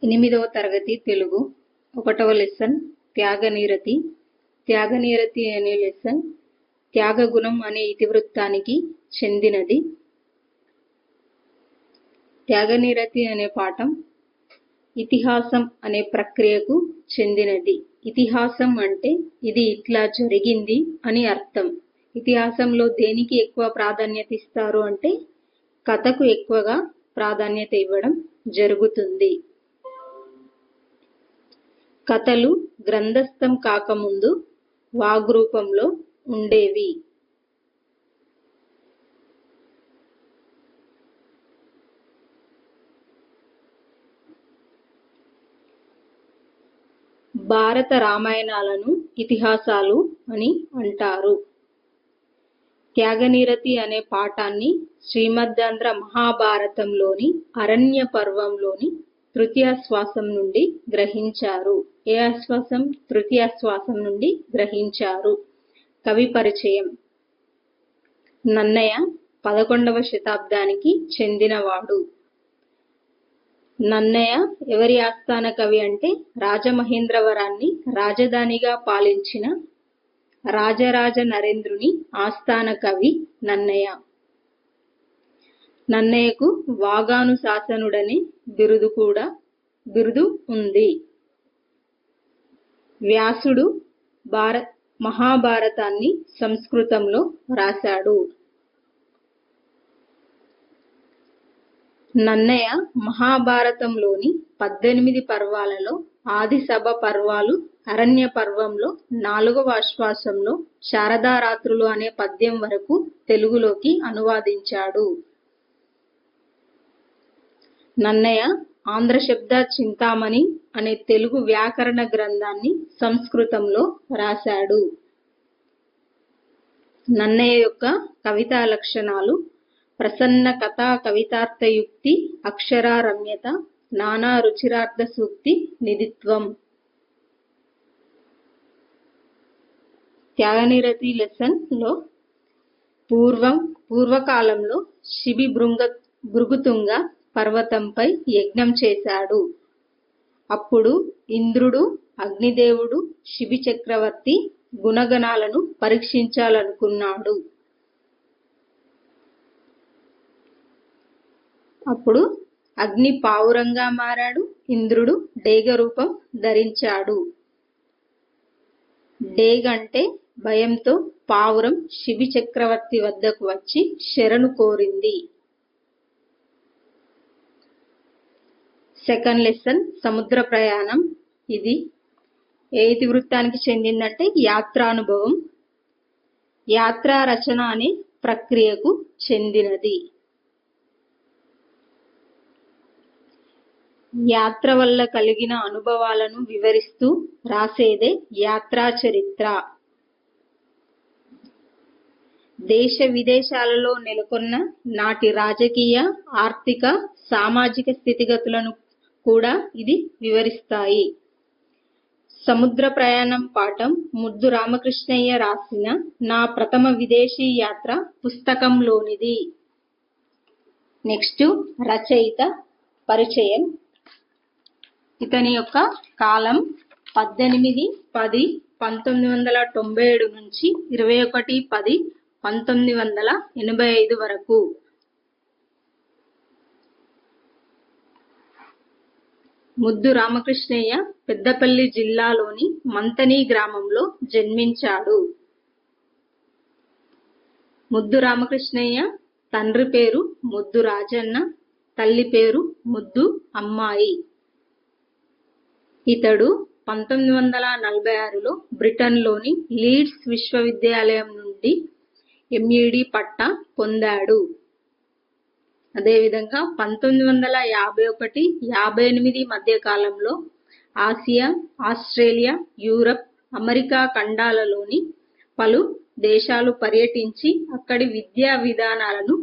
8వ తరగతి తెలుగు 1వ లెసన్ త్యాగనిరతి. త్యాగనిరతి అనే లెసన్ త్యాగగుణం అనే ఇతివృత్తానికి చెందినది. త్యాగనిరతి అనే పాఠం ఇతిహాసం అనే ప్రక్రియకు చెందినది. ఇతిహాసం అంటే ఇది ఇట్లా జరిగింది అని అర్థం. ఇతిహాసంలో దేనికి ఎక్కువ ప్రాధాన్యత ఇస్తారు అంటే కథకు ఎక్కువగా ప్రాధాన్యత ఇవ్వడం జరుగుతుంది. కథలు గ్రంథస్థం కాకముందు వాగ్రూపంలో ఉండేవి. భారత రామాయణాలను ఇతిహాసాలు అని అంటారు. త్యాగనిరతి అనే పాఠాన్ని శ్రీమదాంధ్ర మహాభారతంలోని అరణ్య పర్వంలోని తృతీయాశ్వాసం నుండి గ్రహించారు. ఏ ఆశ్వాసం? తృతీయాశ్వాసం నుండి గ్రహించారు. కవి పరిచయం. నన్నయ 11వ శతాబ్దానికి చెందినవాడు. నన్నయ ఎవరి ఆస్థాన కవి అంటే రాజమహేంద్రవరాన్ని రాజధానిగా పాలించిన రాజరాజ నరేంద్రుని ఆస్థాన కవి నన్నయ. నన్నయకు వాగానుశాసనుడనే బిరుదు ఉంది. వ్యాసుడు మహాభారతాన్ని సంస్కృతంలో రాశాడు. నన్నయ మహాభారతంలోని 18 పర్వాలలో ఆదిసభ పర్వాలు, అరణ్య పర్వంలో 4వ ఆశ్వాసంలో శారదారాత్రులు అనే పద్యం వరకు తెలుగులోకి అనువాదించాడు. నన్నయ ఆంధ్రశబ్ద చింతామణి అనే తెలుగు వ్యాకరణ గ్రంథాన్ని సంస్కృతంలో రాశాడు. నన్నయ యొక్క కవితా లక్షణాలు: ప్రసన్న కథా కవితార్థయుక్తి, అక్షరారమ్యత, నానా రుచిరార్థ సూక్తి, నిధిత్వం. త్యాగనిరతి లెసన్ లో పూర్వకాలంలో శిబి భృగుతుంగ పర్వతంపై యజ్ఞం చేశాడు. అప్పుడు ఇంద్రుడు, అగ్నిదేవుడు, శిబి చక్రవర్తి గుణగణాలను పరీక్షించాలనుకున్నాడు. అప్పుడు అగ్ని పావురంగా మారాడు. ఇంద్రుడు డేగ రూపం ధరించాడు. డేగ అంటే భయంతో పావురం శిబి చక్రవర్తి వద్దకు వచ్చి శరణు కోరింది. సెకండ్ లెసన్ సముద్ర ప్రయాణం. ఇది ఏ ఇతివృత్తానికి చెందిందంటే యాత్రానుభవం, యాత్రా రచన అనే ప్రక్రియకు చెందినది. యాత్ర వల్ల కలిగిన అనుభవాలను వివరిస్తూ రాసేదే యాత్రా చరిత్ర. దేశ విదేశాలలో నెలకొన్న నాటి రాజకీయ, ఆర్థిక, సామాజిక స్థితిగతులను కూడా ఇది వివరిస్తాయి. సముద్ర ప్రయాణం పాఠం ముద్దు రామకృష్ణయ్య రాసిన నా ప్రథమ విదేశీ యాత్ర పుస్తకంలోనిది. నెక్స్ట్ రచయిత పరిచయం. ఇతని యొక్క కాలం 18-10-1997 నుంచి 21-10-1985 వరకు. ముద్దు రామకృష్ణయ్య పెద్దపల్లి జిల్లాలోని మంతని గ్రామంలో జన్మించాడు. ముద్దు రామకృష్ణయ్య తండ్రి పేరు ముద్దు రాజన్న, తల్లి పేరు ముద్దు అమ్మాయి. ఇతడు 1946లో బ్రిటన్లోని లీడ్స్ విశ్వవిద్యాలయం నుండి MED పట్టా పొందాడు. అదేవిధంగా 1951-58 మధ్య కాలంలో ఆసియా, ఆస్ట్రేలియా, యూరప్, అమెరికా ఖండాలలోని పలు దేశాలు పర్యటించి అక్కడి విద్యా విధానాలను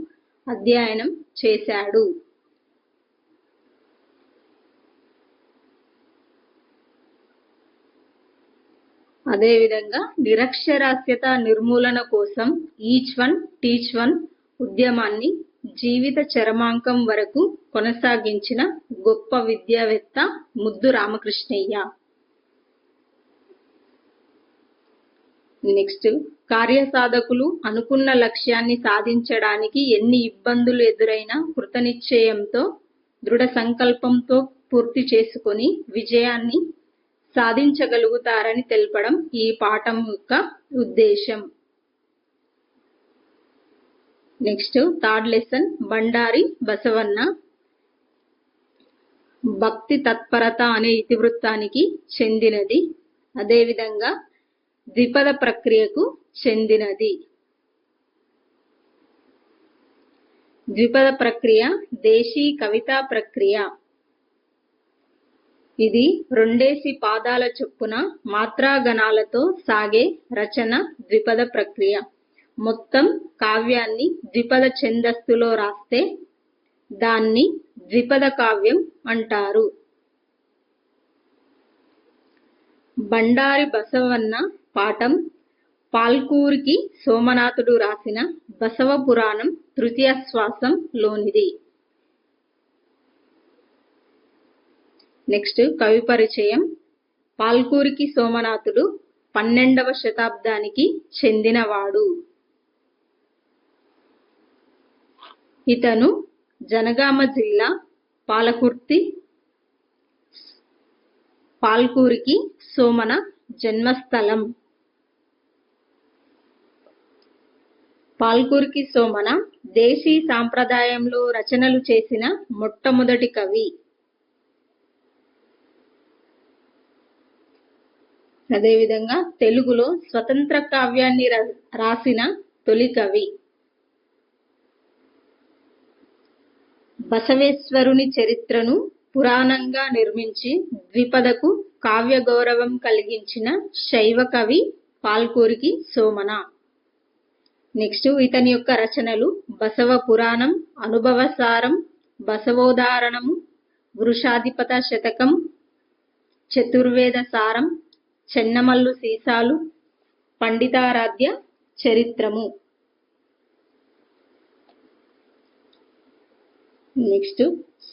అధ్యయనం చేశాడు. అదేవిధంగా నిరక్షరాస్యత నిర్మూలన కోసం ఈచ్ వన్ టీచ్ వన్ ఉద్యమాన్ని జీవిత చరమాంకం వరకు కొనసాగించిన గొప్ప విద్యావేత్త ముద్దు రామకృష్ణయ్య. నెక్స్ట్, కార్యసాధకులు అనుకున్న లక్ష్యాన్ని సాధించడానికి ఎన్ని ఇబ్బందులు ఎదురైనా కృతనిశ్చయంతో దృఢ సంకల్పంతో పూర్తి చేసుకొని విజయాన్ని సాధించగలుగుతారని తెలపడం ఈ పాఠం యొక్క ఉద్దేశం. నెక్స్ట్, థర్డ్ లెసన్ బండారి బసవన్న భక్తి తత్పరత అనే ఇతివృత్తానికి చెందినది. అదేవిధంగా ద్విపద ప్రక్రియకు చెందినది. ద్విపద ప్రక్రియ దేశీ కవితా ప్రక్రియ. ఇది రెండేసి పాదాల చొప్పున మాత్రాగణాలతో సాగే రచన ద్విపద ప్రక్రియ. మొత్తం కావ్యాన్ని ద్విపద ఛందస్సులో రాస్తే దాన్ని ద్విపద కావ్యం అంటారు. బండారి బసవన్న పాఠం పాల్కూరికి సోమనాథుడు రాసిన బసవ పురాణం తృతీయాశ్వాసం లోనిది. నెక్స్ట్, కవి పరిచయం. పాల్కూరికి సోమనాథుడు 12వ శతాబ్దానికి చెందినవాడు. ఇతను జనగామ జిల్లా పాలకుర్తి పాల్కూరికి సోమన జన్మస్థలం. పాల్కూరికి సోమన దేశీ సాంప్రదాయంలో రచనలు చేసిన మొట్టమొదటి కవి. అదేవిధంగా తెలుగులో స్వతంత్ర కావ్యాన్ని రాసిన తొలి కవి. బసవేశ్వరుని చరిత్రను పురాణంగా నిర్మించి ద్విపదకు కావ్య గౌరవం కలిగించిన శైవ కవి పాల్కూరికి సోమన. నెక్స్ట్, ఇతని యొక్క రచనలు బసవ పురాణం, అనుభవసారం, బసవోదాహరణము, వృషాధిపత శతకం, చతుర్వేద సారం, చెన్నమల్లు సీసాలు, పండితారాధ్య చరిత్రము. నెక్స్ట్,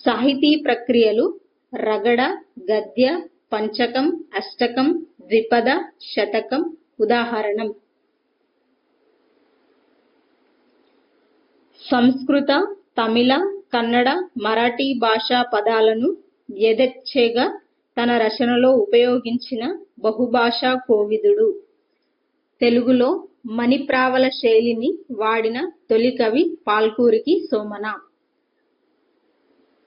సాహితీ ప్రక్రియలు రగడ, గద్య, పంచకం, అష్టకం, ద్విపద, శతకం. ఉదాహరణం: సంస్కృత, తమిళ, కన్నడ, మరాఠీ భాషా పదాలను యథేచ్ఛగా తన రచనలో ఉపయోగించిన బహుభాషా కోవిదుడు. తెలుగులో మణిప్రావళ శైలిని వాడిన తొలి కవి పాల్కూరికి సోమన.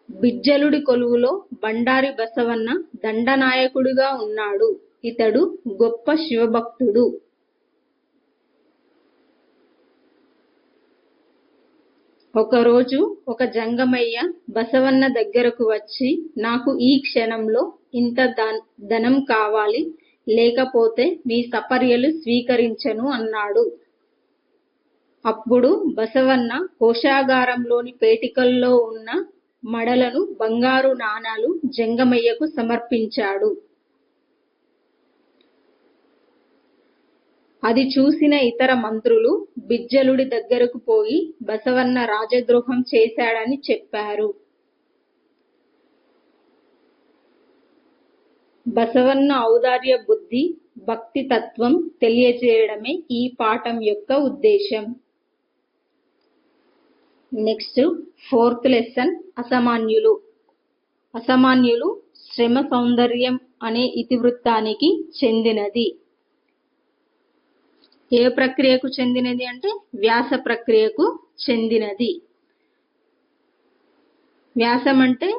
బిజ్జలుడి కొలువులో బండారి బసవన్న దండనాయకుడిగా ఉన్నాడు. ఇతడు గొప్ప శివభక్తుడు. ఒకరోజు ఒక జంగమయ్య బసవన్న దగ్గరకు వచ్చి, నాకు ఈ క్షణంలో ఇంత ధనం కావాలి, లేకపోతే మీ సపర్యలు స్వీకరించను అన్నాడు. అప్పుడు బసవన్న కోశాగారంలోని పేటికల్లో ఉన్న మడలను బంగారు నాణాలు జంగమయ్యకు సమర్పించాడు. అది చూసిన ఇతర మంత్రులు బిజ్జలుడి దగ్గరకు పోయి బసవన్న రాజద్రోహం చేశాడని చెప్పారు. బసవన్న ఔదార్య బుద్ధి, భక్తి తత్వం తెలియజేయడమే ఈ పాఠం యొక్క ఉద్దేశం. నెక్స్ట్, ఫోర్త్ లెసన్ అసామాన్యులు. అసామాన్యులు శ్రమ సౌందర్యం అనే ఇతివృత్తానికి చెందినది. ఏ ప్రక్రియకు చెందినది అంటే వ్యాస ప్రక్రియకు చెందినది. వ్యాసం అంటే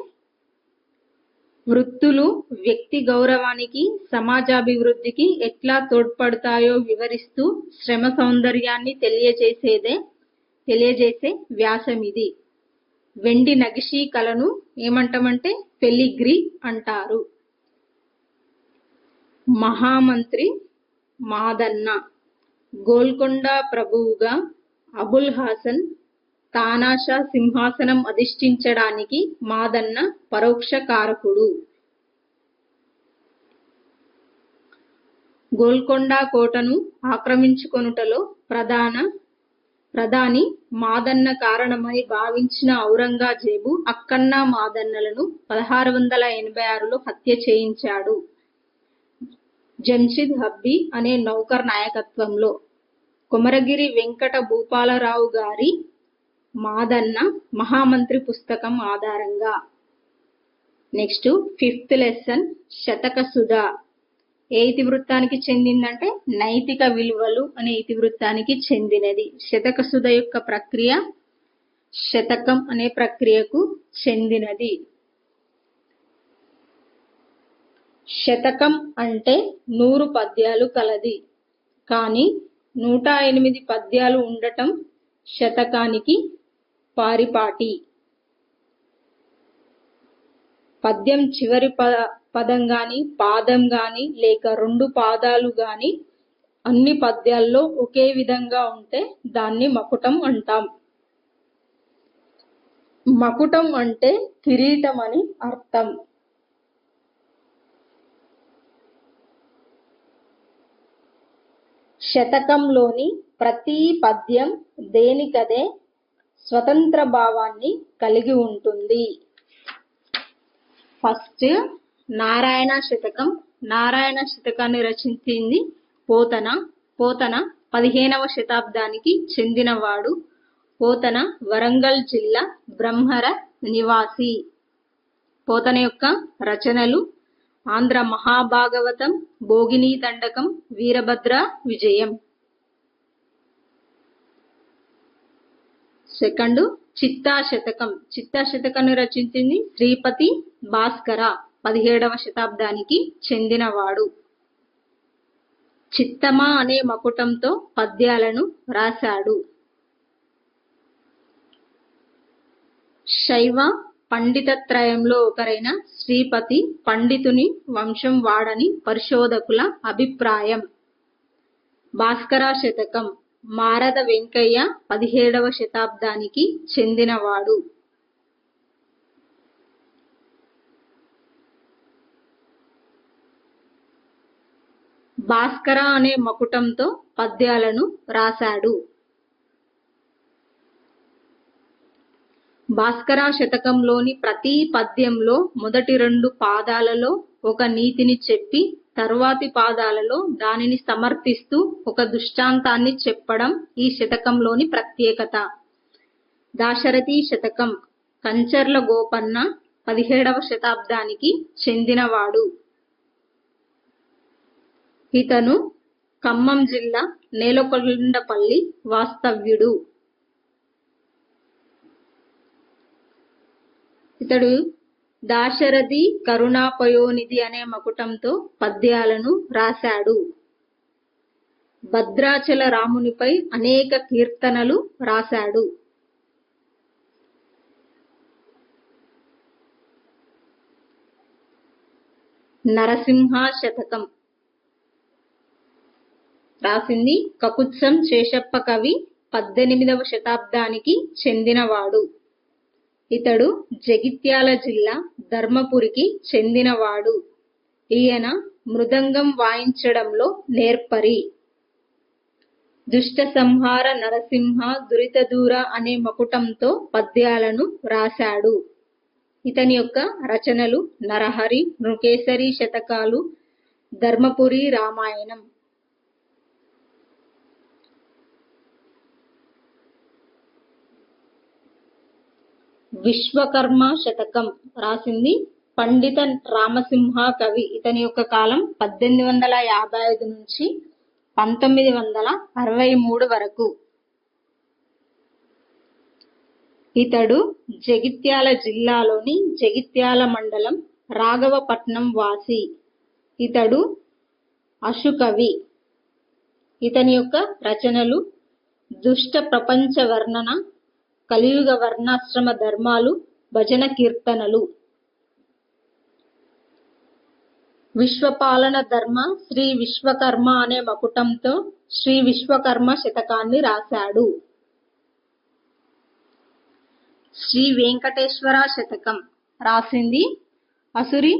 వృత్తులు వ్యక్తి గౌరవానికి, సమాజాభివృద్ధికి ఎట్లా తోడ్పడతాయో వివరిస్తూ శ్రమ సౌందర్యాన్ని తెలియజేసే వ్యాసం ఇది. వెండి నగిషీ కళను ఏమంటామంటే ఫెలిగ్రీ అంటారు. మహామంత్రి మాదన్న. గోల్కొండ ప్రభువుగా అబుల్ హాసన్ తానాషా సింహాసనం అధిష్ఠించడానికి మాదన్న పరోక్ష కారకుడు. గోల్కొండ కోటను ఆక్రమించుకొనుటలో ప్రధాన ప్రధాని మాదన్న కారణమని భావించిన ఔరంగజేబు అక్కన్న మాదన్నలను 1686లో హత్య చేయించాడు. జంషిద్ హబ్బీ అనే నౌకర్ నాయకత్వంలో కొమరగిరి వెంకట భూపాలరావు గారి మాదన్న మహామంత్రి పుస్తకం ఆధారంగా. నెక్స్ట్ 5th లెసన్ శతక సుధ ఏ ఇతివృత్తానికి చెందిందంటే నైతిక విలువలు అనే ఇతివృత్తానికి చెందినది. శతక సుధ యొక్క ప్రక్రియ శతకం అనే ప్రక్రియకు చెందినది. శతకం అంటే 100 పద్యాలు కలది. కానీ 108 పద్యాలు ఉండటం శతకానికి పారిపాటి. పద్యం చివరి పదం గాని పాదం గాని లేక 2 పాదాలు గాని అన్ని పద్యాల్లో ఒకే విధంగా ఉంటే దాన్ని మకుటం అంటాం. మకుటం అంటే కిరీటం అని అర్థం. శతకంలోని ప్రతి పద్యం దేనికదే స్వతంత్ర భావాన్ని కలిగి ఉంటుంది. ఫస్ట్ నారాయణ శతకం. నారాయణ శతకాన్ని రచించింది పోతన. పోతన 15వ శతాబ్దానికి చెందినవాడు. పోతన వరంగల్ జిల్లా బ్రహ్మర నివాసి. పోతన యొక్క రచనలు ఆంధ్ర మహాభాగవతం, భోగిని దండకం, వీరభద్ర విజయం. సెకండ్ చిత్తా శతకం. చిత్తా శతకాన్ని రచించింది శ్రీపతి భాస్కర. 17వ శతాబ్దానికి చెందినవాడు. చిత్తమా అనే మకుటంతో పద్యాలను రాశాడు. శైవ పండితత్రయంలో ఒకరైన శ్రీపతి పండితుని వంశం వాడని పరిశోధకుల అభిప్రాయం. భాస్కర శతకం మారద వెంకయ్య 17వ శతాబ్దానికి చెందినవాడు. భాస్కర అనే మకుటంతో పద్యాలను రాశాడు. భాస్కర శతకంలోని ప్రతి పద్యంలో మొదటి 2 పాదాలలో ఒక నీతిని చెప్పి తరువాతి పాదాలలో దానిని సమర్థిస్తూ ఒక దృష్టాంతాన్ని చెప్పడం ఈ శతకంలోని ప్రత్యేకత. దాశరథి శతకం కంచర్ల గోపన్న 17వ శతాబ్దానికి చెందినవాడు. ఇతను ఖమ్మం జిల్లా నేలకొండపల్లి వాస్తవ్యుడు. ఇతడు దాశరథి కరుణాపయోనిధి అనే మకుటంతో పద్యాలను రాశాడు. భద్రాచల రామునిపై అనేక కీర్తనలు రాశాడు. నరసింహ శతకం రాసింది కకుత్సం శేషప్ప కవి. 18వ శతాబ్దానికి చెందినవాడు. ఇతడు జగిత్యాల జిల్లా ధర్మపురికి చెందినవాడు. ఈయన మృదంగం వాయించడంలో నేర్పరి. దుష్ట సంహార నరసింహ దురితదూర అనే మకుటంతో పద్యాలను రాశాడు. ఇతని యొక్క రచనలు నరహరి, నృకేసరి శతకాలు, ధర్మపురి రామాయణం. విశ్వకర్మ శతకం రాసింది పండిత రామసింహ కవి. ఇతని యొక్క కాలం 1855 నుంచి 1963 వరకు. ఇతడు జగిత్యాల జిల్లాలోని జగిత్యాల మండలం రాఘవపట్నం వాసి. ఇతడు అశుకవి. ఇతని యొక్క రచనలు దుష్ట ప్రపంచ వర్ణన, కలియుగ వర్ణాశ్రమ ధర్మాలు, భజన కీర్తనలు. విశ్వపాలన ధర్మ శ్రీ విశ్వకర్మ అనే మకుటంతో శ్రీ విశ్వకర్మ శతకాన్ని రాశాడు. శ్రీ వెంకటేశ్వర శతకం రాసింది అసురి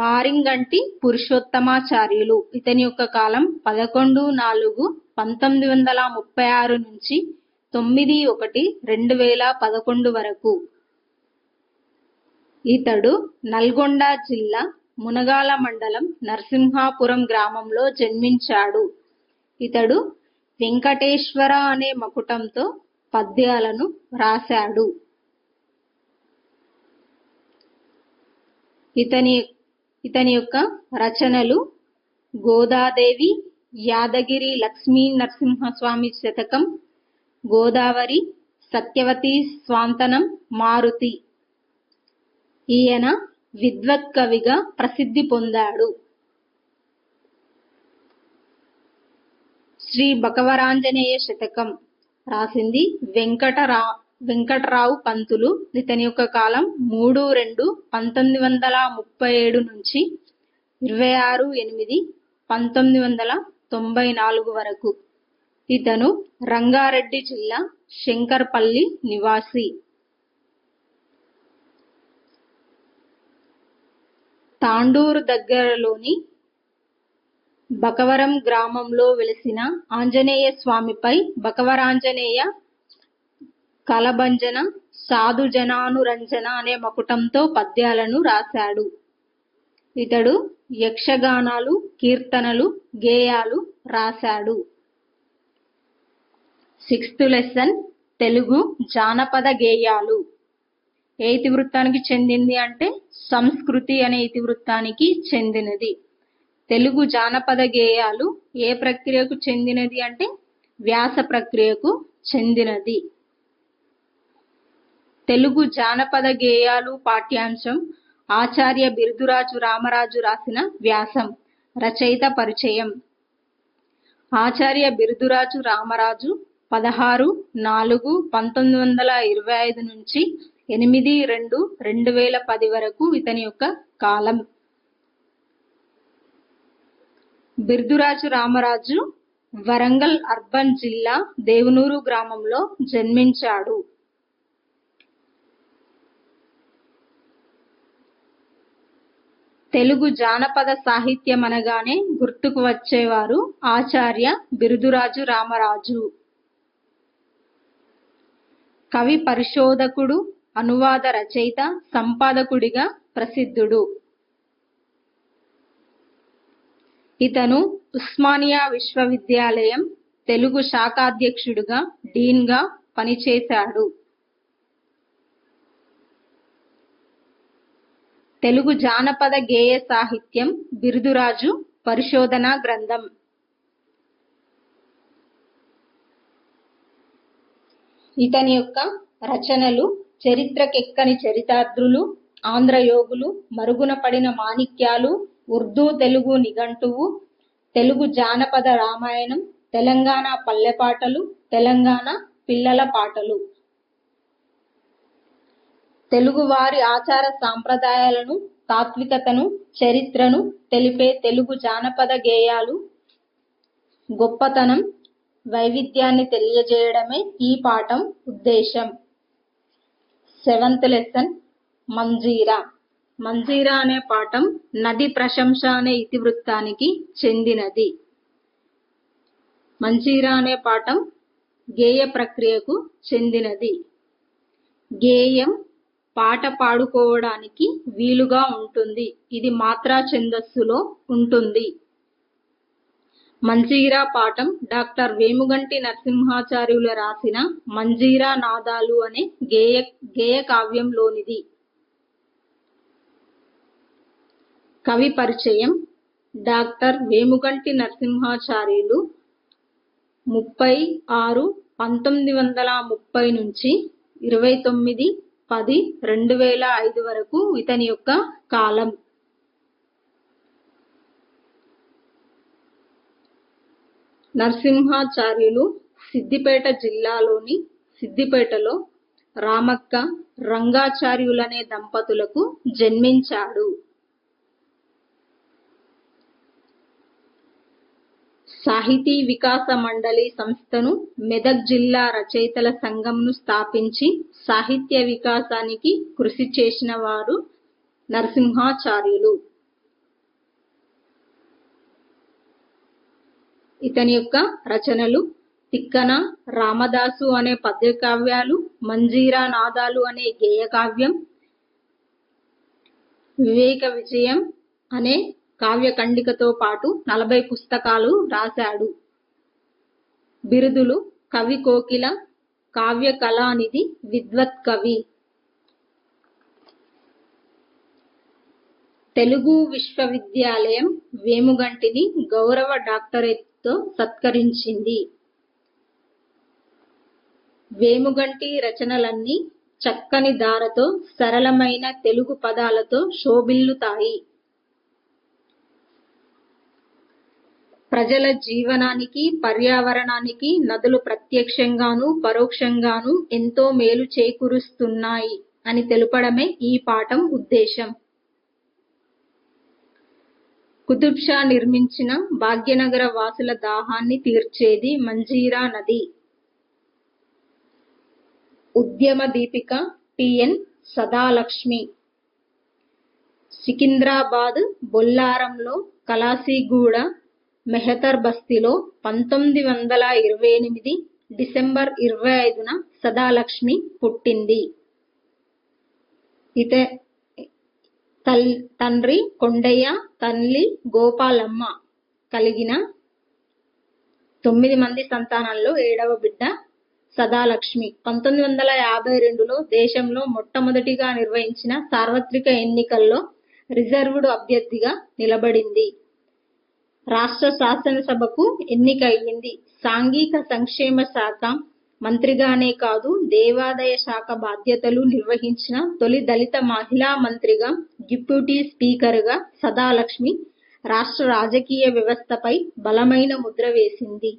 మారింగంటి పురుషోత్తమాచార్యులు. ఇతని యొక్క కాలం 11/4/1936 నుంచి 9/1/2011 వరకు. ఇతడు నల్గొండ జిల్లా మునగాల మండలం నరసింహాపురం గ్రామంలో జన్మించాడు. ఇతడు వెంకటేశ్వర అనే మకుటంతో పద్యాలను రాశాడు. ఇతని యొక్క రచనలు గోదాదేవి, యాదగిరి లక్ష్మీ నరసింహస్వామి శతకం, గోదావరి, సత్యవతి స్వాంతనం, మారుతి. ఈయన విద్వత్ కవిగా ప్రసిద్ధి పొందాడు. శ్రీ బకవరాంజనేయ శతకం రాసింది వెంకటరావు పంతులు. ఇతని యొక్క కాలం 3/2/1937 నుంచి 26/8/1994 వరకు. ఇతను రంగారెడ్డి జిల్లా శంకర్పల్లి నివాసి. తాండూరు దగ్గరలోని బకవరం గ్రామంలో వెలిసిన ఆంజనేయ స్వామిపై బకవరాంజనేయ కలభంజన సాధుజనానురంజన అనే మకుటంతో పద్యాలను రాశాడు. ఇతడు యక్షగానాలు, కీర్తనలు, గేయాలు రాశాడు. 6th లెసన్ తెలుగు జానపద గేయాలు. ఏ ఇతివృత్తానికి చెందింది అంటే సంస్కృతి అనే ఇతివృత్తానికి చెందినది. తెలుగు జానపద గేయాలు ఏ ప్రక్రియకు చెందినది అంటే వ్యాస ప్రక్రియకు చెందినది. తెలుగు జానపద గేయాలు పాఠ్యాంశం ఆచార్య బిరుదురాజు రామరాజు రాసిన వ్యాసం. రచయిత పరిచయం. ఆచార్య బిరుదురాజు రామరాజు 16/4/1925 నుంచి 8/2/2010 వరకు ఇతని యొక్క కాలం. బిరుదురాజు రామరాజు వరంగల్ అర్బన్ జిల్లా దేవనూరు గ్రామంలో జన్మించాడు. తెలుగు జానపద సాహిత్యం అనగానే గుర్తుకు వచ్చేవారు ఆచార్య బిరుదురాజు రామరాజు. కవి పరిశోధకుడు, అనువాద రచయిత, సంపాదకుడిగా ప్రసిద్ధుడు. ఇతను ఉస్మానియా విశ్వవిద్యాలయం తెలుగు శాఖాధ్యక్షుడిగా, డీన్గా పనిచేశాడు. తెలుగు జానపద గేయ సాహిత్యం బిరుదురాజు పరిశోధనా గ్రంథం. ఇతని యొక్క రచనలు చరిత్రకెక్కని చరితార్థులు, ఆంధ్రయోగులు, మరుగున పడిన మాణిక్యాలు, ఉర్దూ తెలుగు నిఘంటువు, తెలుగు జానపద రామాయణం, తెలంగాణ పల్లెపాటలు, తెలంగాణ పిల్లల పాటలు. తెలుగువారి ఆచార సాంప్రదాయాలను, తాత్వికతను, చరిత్రను తెలిపే తెలుగు జానపద గేయాలు గొప్పతనం, వైవిధ్యాన్ని తెలియజేయడమే ఈ పాఠం ఉద్దేశం. 7th lesson Manjira. మంజీరా అనే పాఠం నది ప్రశంస అనే ఇతివృత్తానికి చెందినది. మంజీరా అనే పాఠం గేయ ప్రక్రియకు చెందినది. గేయం పాట పాడుకోవడానికి వీలుగా ఉంటుంది. ఇది మాత్రా ఛందస్సులో ఉంటుంది. మంజీరా పాఠం డాక్టర్ వేముగంటి నరసింహాచార్యులు రాసిన మంజీరా నాదాలు అనే గేయ కావ్యంలోనిది. కవి పరిచయం. డాక్టర్ వేముగంటి నరసింహాచార్యులు 36/1930 నుంచి 29/10/2005 వరకు ఇతని యొక్క కాలం. నరసింహాచార్యులు సిద్దిపేట జిల్లాలోని సిద్దిపేటలో రామక్క, రంగాచార్యులనే దంపతులకు జన్మించాడు. సాహితీ వికాస మండలి సంస్థను, మెదక్ జిల్లా రచయితల సంఘంను స్థాపించి సాహిత్య వికాసానికి కృషి చేసిన వారు నరసింహాచార్యులు. ఇతని యొక్క రచనలు తిక్కన, రామదాసు అనే పద్యకావ్యాలు, మంజీరా నాదాలు అనే గేయకావ్యం, వివేక విజయం అనే కావ్యఖండికతో పాటు 40 పుస్తకాలు రాశాడు. బిరుదులు: కవి కోకిల, కావ్య కళానిధి, విద్వత్ కవి. తెలుగు విశ్వవిద్యాలయం వేముగంటిని గౌరవ డాక్టరేట్తో సత్కరించింది. వేముగంటి రచనలన్నీ చక్కని ధారతో, సరళమైన తెలుగు పదాలతో శోభిల్లుతాయి. ప్రజల జీవనానికి, పర్యావరణానికి నదులు ప్రత్యక్షంగానూ పరోక్షంగానూ ఎంతో మేలు చేకూరుస్తున్నాయి అని తెలుపడమే ఈ పాఠం ఉద్దేశం. కుతుబ్ షా నిర్మించిన భాగ్యనగర వాసుల దాహాన్ని తీర్చేది మంజీరా నది. ఉద్యమ దీపిక టిఎన్ సదాలక్ష్మి. సికింద్రాబాద్, బొల్లారంలో, కలాసిగూడ, మెహతర్ బస్తీలో 1928 డిసెంబర్ 25న సదాలక్ష్మి పుట్టింది. తండ్రి కొండయ్య, తల్లి గోపాలమ్మ. కలిగిన 9 మంది సంతానంలో 7వ బిడ్డ సదాలక్ష్మి. 1952లో దేశంలో మొట్టమొదటిగా నిర్వహించిన సార్వత్రిక ఎన్నికల్లో రిజర్వ్డ్ అభ్యర్థిగా నిలబడింది. రాష్ట్ర శాసనసభకు ఎన్నికయ్యింది. సాంఘిక సంక్షేమ శాఖ మంత్రిగానే కాదు, దేవాదాయ శాఖ బాధ్యతలు నిర్వహించిన తొలి దళిత మహిళా మంత్రిగా, డిప్యూటీ స్పీకర్గా సదాలక్ష్మి రాష్ట్ర రాజకీయ వ్యవస్థపై బలమైన ముద్ర వేసింది.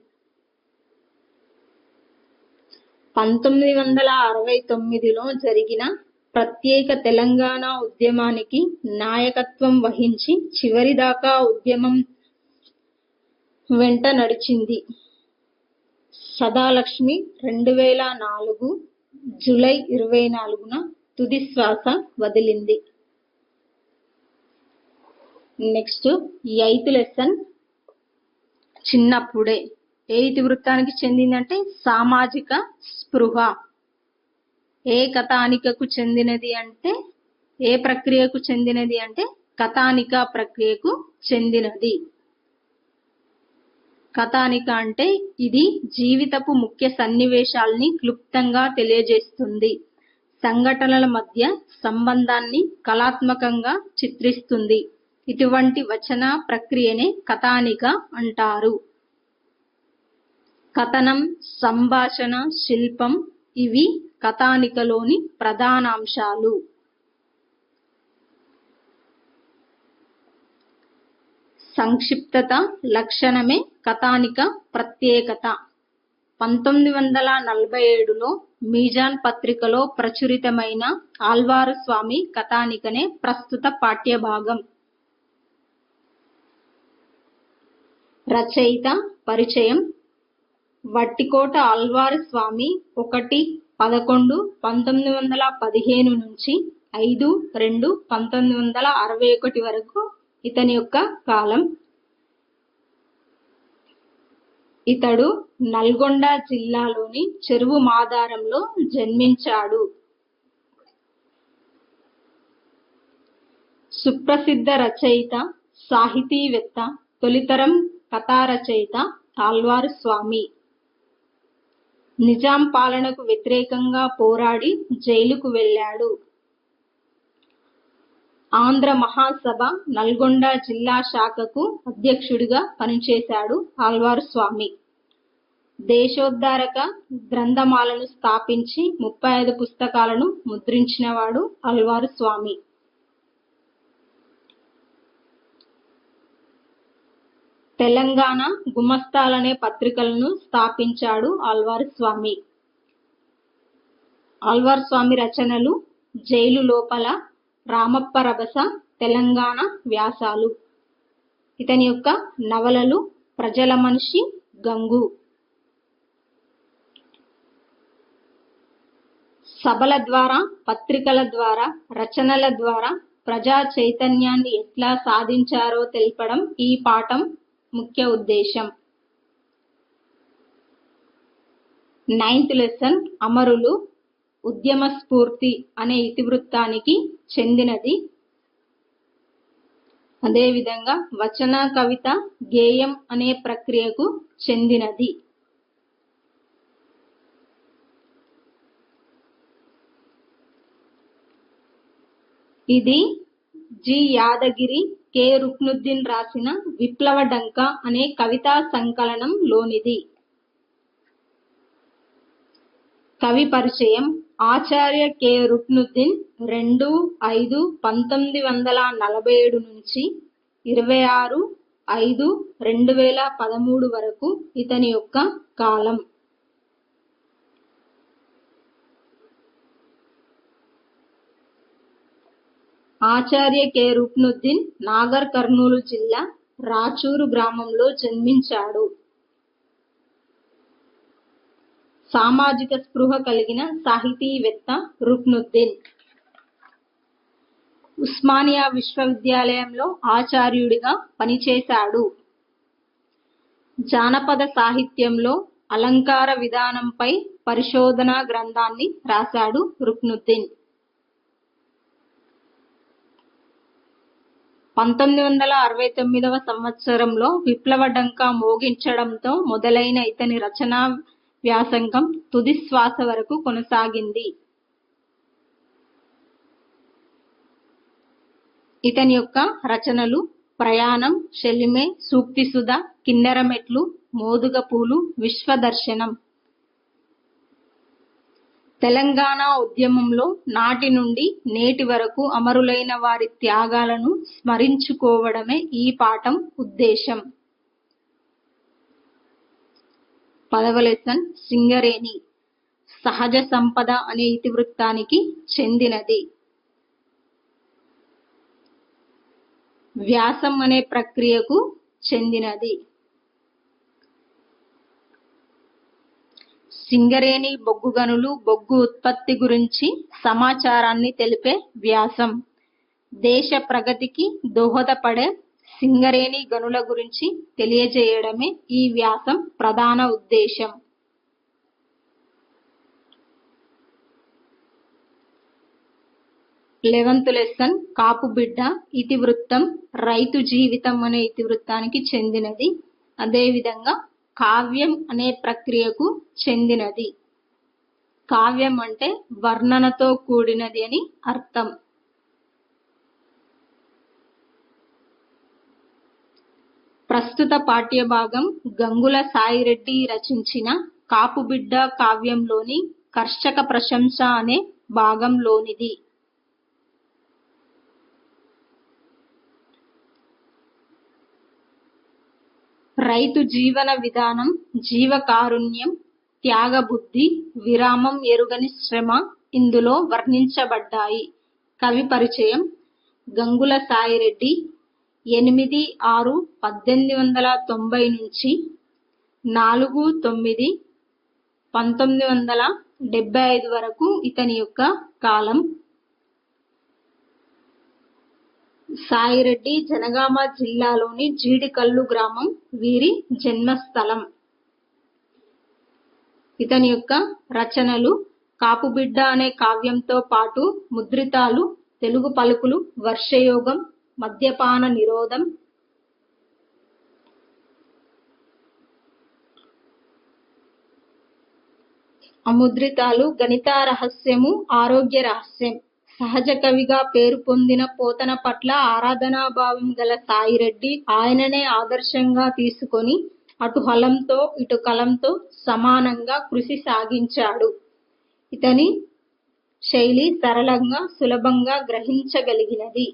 1969లో జరిగిన ప్రత్యేక తెలంగాణ ఉద్యమానికి నాయకత్వం వహించి చివరిదాకా ఉద్యమం వెంట నడిచింది. సదాలక్ష్మి 2004 జూలై 24న తుది శ్వాస వదిలింది. Next 8th lesson. చిన్నప్పుడే. ఏ ఇతివృత్తానికి చెందిందంటే సామాజిక స్పృహ. ఏ కథానికకు చెందినది అంటే, ఏ ప్రక్రియకు చెందినది అంటే కథానిక ప్రక్రియకు చెందినది. కథానిక అంటే ఇది జీవితపు ముఖ్య సన్నివేశాల్ని క్లుప్తంగా తెలియజేస్తుంది. సంఘటనల మధ్య సంబంధాన్ని కళాత్మకంగా చిత్రిస్తుంది. ఇటువంటి వచన ప్రక్రియనే కథానిక అంటారు. కథనం, సంభాషణ, శిల్పం ఇవి కథానికలోని ప్రధానాంశాలు. సంక్షిప్తత లక్షణమే కథానిక ప్రత్యేకత. 1947లో మీజాన్ పత్రికలో ప్రచురితమైన ఆళ్వారు స్వామి కథానికనే ప్రస్తుత పాఠ్యభాగం. రచయిత పరిచయం. వట్టికోట ఆళ్వారు స్వామి 1-11-1915 నుంచి 5-2-1961 వరకు ఇతని యొక్క కాలం. ఇతడు నల్గొండ జిల్లాలోని చెరువు మాధారంలో జన్మించాడు. సుప్రసిద్ధ రచయిత, సాహితీవేత్త, తొలితరం కథా రచయిత ఆళ్వారు స్వామి. నిజాం పాలనకు వ్యతిరేకంగా పోరాడి జైలుకు వెళ్ళాడు. ఆంధ్ర మహాసభ నల్గొండ జిల్లా శాఖకు అధ్యక్షుడిగా పనిచేశాడు ఆళ్వారు స్వామి. దేశోద్ధారక గ్రంథమాలను స్థాపించి 35 పుస్తకాలను ముద్రించినవాడు ఆళ్వారు స్వామి. తెలంగాణ గుమస్తాలనే పత్రికలను స్థాపించాడు ఆళ్వారు స్వామి. ఆళ్వారు స్వామి రచనలు: జైలు లోపల, రామప్ప రభస, తెలంగాణ వ్యాసాలు. ఇతని యొక్క నవలలు: ప్రజల మనిషి, గంగు. సభల ద్వారా, పత్రికల ద్వారా, రచనల ద్వారా ప్రజా చైతన్యాన్ని ఎట్లా సాధించారో తెలపడం ఈ పాఠం ముఖ్య ఉద్దేశం. 9th లెసన్ అమరులు ఉద్యమ స్ఫూర్తి అనే ఇతివృత్తానికి చెందినది. అదేవిధంగా వచన కవిత గేయం అనే ప్రక్రియకు చెందినది. ఇది జి యాదగిరి, కె రుక్నుద్దీన్ రాసిన విప్లవ డంక అనే కవితా సంకలనం లోనిది. కవి పరిచయం. ఆచార్య కె రుక్నుద్దీన్ 2/5/1947 నుంచి 26/5/2013 వరకు ఇతని యొక్క కాలం. ఆచార్య కె రుక్నుద్దీన్ నాగర్ కర్నూలు జిల్లా రాచూరు గ్రామంలో జన్మించాడు. సామాజిక స్పృహ కలిగిన సాహితీవేత్త రుక్నుద్దీన్. ఉస్మానియా విశ్వవిద్యాలయంలో ఆచార్యుడిగా పనిచేశాడు. జానపద సాహిత్యంలో అలంకార విధానంపై పరిశోధనా గ్రంథాన్ని రాశాడు రుక్నుద్దీన్. 1969వ సంవత్సరంలో విప్లవ డంకా మోగించడంతో మొదలైన ఇతని రచనా వ్యాసంగం తుది శ్వాస వరకు కొనసాగింది. ఇతని యొక్క రచనలు ప్రయాణం, శలిమె, సూక్తిసుధ, కిన్నెరమెట్లు, మోదుగపూలు, విశ్వదర్శనం. తెలంగాణ ఉద్యమంలో నాటి నుండి నేటి వరకు అమరులైన వారి త్యాగాలను స్మరించుకోవడమే ఈ పాఠం ఉద్దేశం. 10వ లెసన్ సింగరేణి సహజ సంపద అనే ఇతివృత్తానికి చెందినది. వ్యాసం అనే ప్రక్రియకు చెందినది. సింగరేణి బొగ్గు గనులు, బొగ్గు ఉత్పత్తి గురించి సమాచారాన్ని తెలిపే వ్యాసం. దేశ ప్రగతికి దోహదపడే సింగరేణి గనుల గురించి తెలియజేయడమే ఈ వ్యాసం ప్రధాన ఉద్దేశం. 11th లెసన్ కాపుబిడ్డ ఇతివృత్తం రైతు జీవితం అనే ఇతివృత్తానికి చెందినది. అదేవిధంగా కావ్యం అనే ప్రక్రియకు చెందినది. కావ్యం అంటే వర్ణనతో కూడినది అని అర్థం. ప్రస్తుత పాఠ్యభాగం గంగుల సాయిరెడ్డి రచించిన కాపుబిడ్డ కావ్యంలోని కర్షక ప్రశంస అనే భాగంలోనిది. రైతు జీవన విధానం, జీవకారుణ్యం, త్యాగబుద్ధి, విరామం ఎరుగని శ్రమ ఇందులో వర్ణించబడ్డాయి. కవి పరిచయం. గంగుల సాయిరెడ్డి 8/6/1890 నుంచి 4/9/1975 వరకు ఇతని యొక్క కాలం. సాయిరెడ్డి జనగామ జిల్లాలోని జీడికల్లు గ్రామం వీరి జన్మస్థలం. ఇతని యొక్క రచనలు కాపుబిడ్డ అనే కావ్యంతో పాటు ముద్రితాలు, తెలుగు పలుకులు, వర్షయోగం, మద్యపాన నిరోధం, అముద్రితాలు, గణితా రహస్యము, ఆరోగ్య రహస్యం. సహజ కవిగా పేరు పొందిన పోతన పట్ల ఆరాధనాభావం గల సాయిరెడ్డి ఆయననే ఆదర్శంగా తీసుకొని అటు హలంతో ఇటు కలంతో సమానంగా కృషి సాగించాడు. ఇతని శైలి సరళంగా, సులభంగా గ్రహించగలిగినది.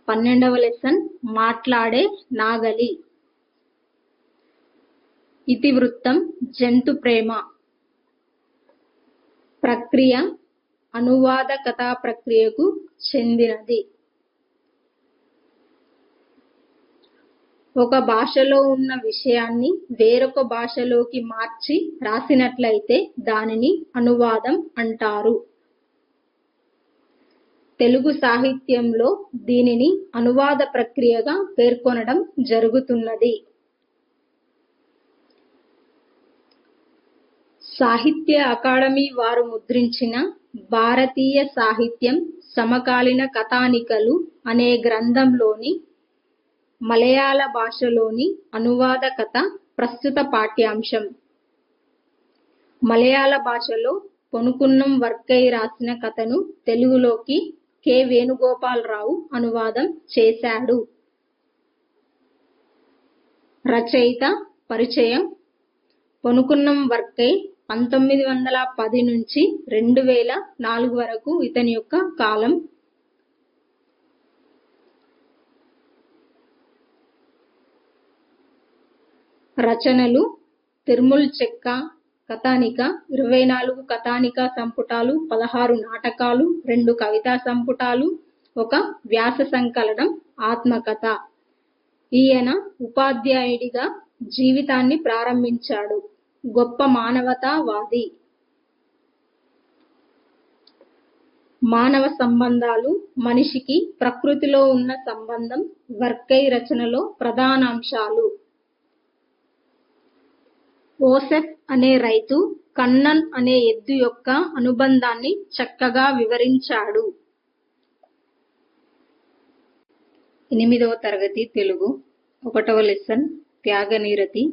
12వ లెసన్ మాట్లాడే నాగలి ఇతివృత్తం జంతు ప్రేమ. ప్రక్రియ అనువాద కథా ప్రక్రియకు చెందినది. ఒక భాషలో ఉన్న విషయాన్ని వేరొక భాషలోకి మార్చి రాసినట్లయితే దానిని అనువాదం అంటారు. తెలుగు సాహిత్యంలో దీనిని అనువాద ప్రక్రియగా పేర్కొనడం జరుగుతున్నది. సాహిత్య అకాడమీ వారు ముద్రించిన భారతీయ సాహిత్యం సమకాలీన కథానికలు అనే గ్రంథంలోని మలయాళ భాషలోని అనువాద కథ ప్రస్తుత పాఠ్యాంశం. మలయాళ భాషలో పొనుకున్నం వర్కై రాసిన కథను తెలుగులోకి కె. వేణుగోపాలరావు అనువాదం చేశాడు. రచయిత పరిచయం. పొనుకున్నం వర్కై 1910 నుంచి 2004 వరకు ఇతని యొక్క కాలం. రచనలు: తిరుమల్ చెక్క కథానిక, 24 కథానికా సంపుటాలు, 16 నాటకాలు, 2 కవితా సంపుటాలు, 1 వ్యాస సంకలనం ఆత్మకథ. ఈయన ఉపాధ్యాయుడిగా జీవితాన్ని ప్రారంభించాడు. గొప్ప మానవతావాది. మానవ సంబంధాలు, మనిషికి ప్రకృతిలో ఉన్న సంబంధం వర్కై రచనలో ప్రధానాంశాలు. ఓసెఫ్ అనే రైతు కన్నన్ అనే ఎద్దు యొక్క అనుబంధాన్ని చక్కగా వివరించాడు. 8వ తరగతి తెలుగు 1వ లెసన్ త్యాగనిరతి.